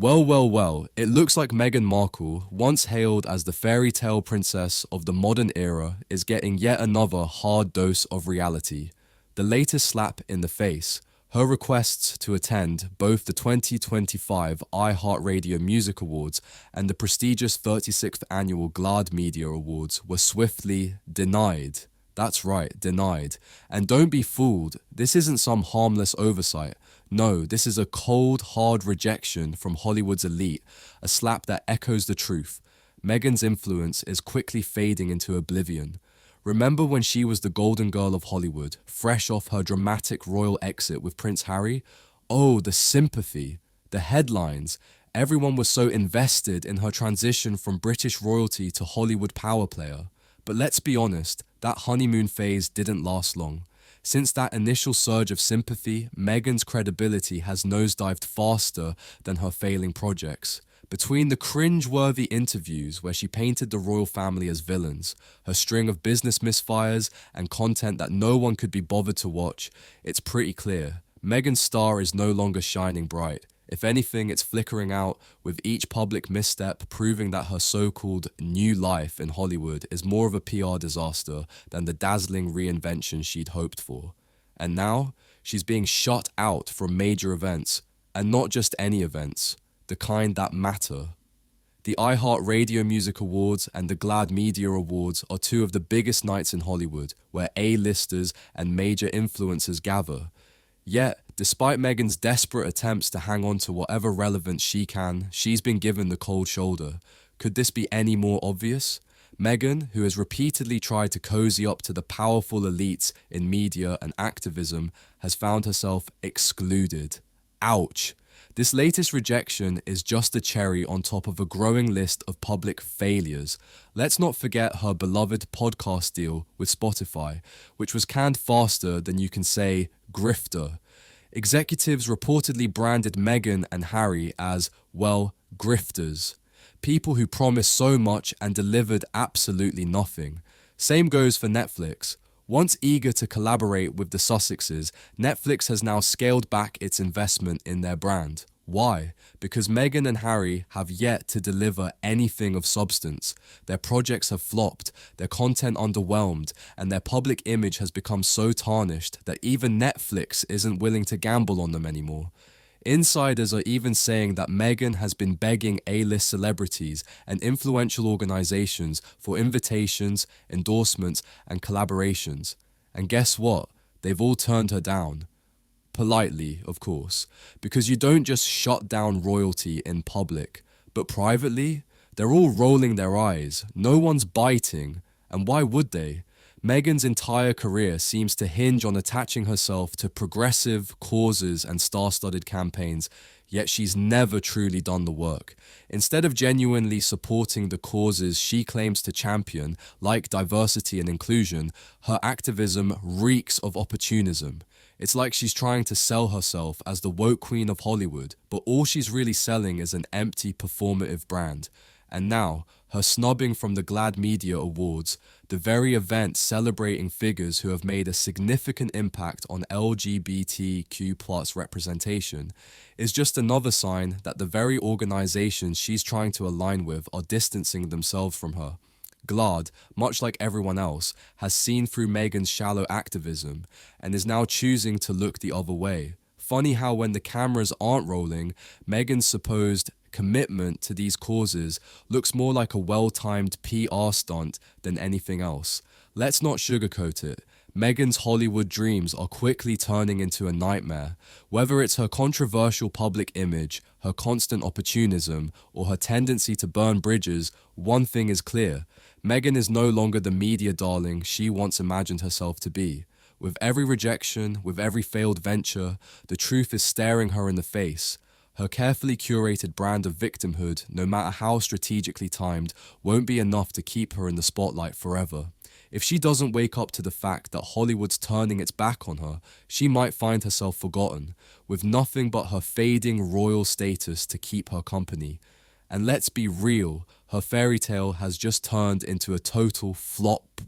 Well, it looks like Meghan Markle, once hailed as the fairy tale princess of the modern era, is getting yet another hard dose of reality. The latest slap in the face, her requests to attend both the 2025 iHeartRadio Music Awards and the prestigious 36th annual GLAAD Media Awards were swiftly denied. That's right, denied. And don't be fooled, this isn't some harmless oversight. No, this is a cold, hard rejection from Hollywood's elite, a slap that echoes the truth. Meghan's influence is quickly fading into oblivion. Remember when she was the golden girl of Hollywood, fresh off her dramatic royal exit with Prince Harry? Oh, the sympathy, the headlines. Everyone was so invested in her transition from British royalty to Hollywood power player. But let's be honest, that honeymoon phase didn't last long. Since that initial surge of sympathy, Meghan's credibility has nosedived faster than her failing projects. Between the cringe-worthy interviews where she painted the royal family as villains, her string of business misfires, and content that no one could be bothered to watch, it's pretty clear. Meghan's star is no longer shining bright. If anything, it's flickering out, with each public misstep proving that her so-called new life in Hollywood is more of a PR disaster than the dazzling reinvention she'd hoped for. And now, she's being shut out from major events, and not just any events, the kind that matter. The iHeartRadio Music Awards and the GLAAD Media Awards are two of the biggest nights in Hollywood, where A-listers and major influencers gather. Yet, despite Meghan's desperate attempts to hang on to whatever relevance she can, she's been given the cold shoulder. Could this be any more obvious? Meghan, who has repeatedly tried to cozy up to the powerful elites in media and activism, has found herself excluded. Ouch! This latest rejection is just a cherry on top of a growing list of public failures. Let's not forget her beloved podcast deal with Spotify, which was canned faster than you can say grifter. Executives reportedly branded Meghan and Harry as, well, grifters. People who promised so much and delivered absolutely nothing. Same goes for Netflix. Once eager to collaborate with the Sussexes, Netflix has now scaled back its investment in their brand. Why? Because Meghan and Harry have yet to deliver anything of substance. Their projects have flopped, their content underwhelmed, and their public image has become so tarnished that even Netflix isn't willing to gamble on them anymore. Insiders are even saying that Meghan has been begging A-list celebrities and influential organizations for invitations, endorsements, and collaborations. And guess what? They've all turned her down. Politely, of course, because you don't just shut down royalty in public, but privately, they're all rolling their eyes. No one's biting. And why would they? Meghan's entire career seems to hinge on attaching herself to progressive causes and star-studded campaigns, yet she's never truly done the work. Instead of genuinely supporting the causes she claims to champion, like diversity and inclusion, her activism reeks of opportunism. It's like she's trying to sell herself as the woke queen of Hollywood, but all she's really selling is an empty performative brand. And now, her snubbing from the GLAAD Media Awards, the very event celebrating figures who have made a significant impact on LGBTQ+ representation, is just another sign that the very organizations she's trying to align with are distancing themselves from her. GLAAD, much like everyone else, has seen through Meghan's shallow activism and is now choosing to look the other way. Funny how when the cameras aren't rolling, Meghan's supposed commitment to these causes looks more like a well-timed PR stunt than anything else. Let's not sugarcoat it. Meghan's Hollywood dreams are quickly turning into a nightmare. Whether it's her controversial public image, her constant opportunism, or her tendency to burn bridges, one thing is clear. Meghan is no longer the media darling she once imagined herself to be. With every rejection, with every failed venture, the truth is staring her in the face. Her carefully curated brand of victimhood, no matter how strategically timed, won't be enough to keep her in the spotlight forever. If she doesn't wake up to the fact that Hollywood's turning its back on her, she might find herself forgotten, with nothing but her fading royal status to keep her company. And let's be real, her fairy tale has just turned into a total flop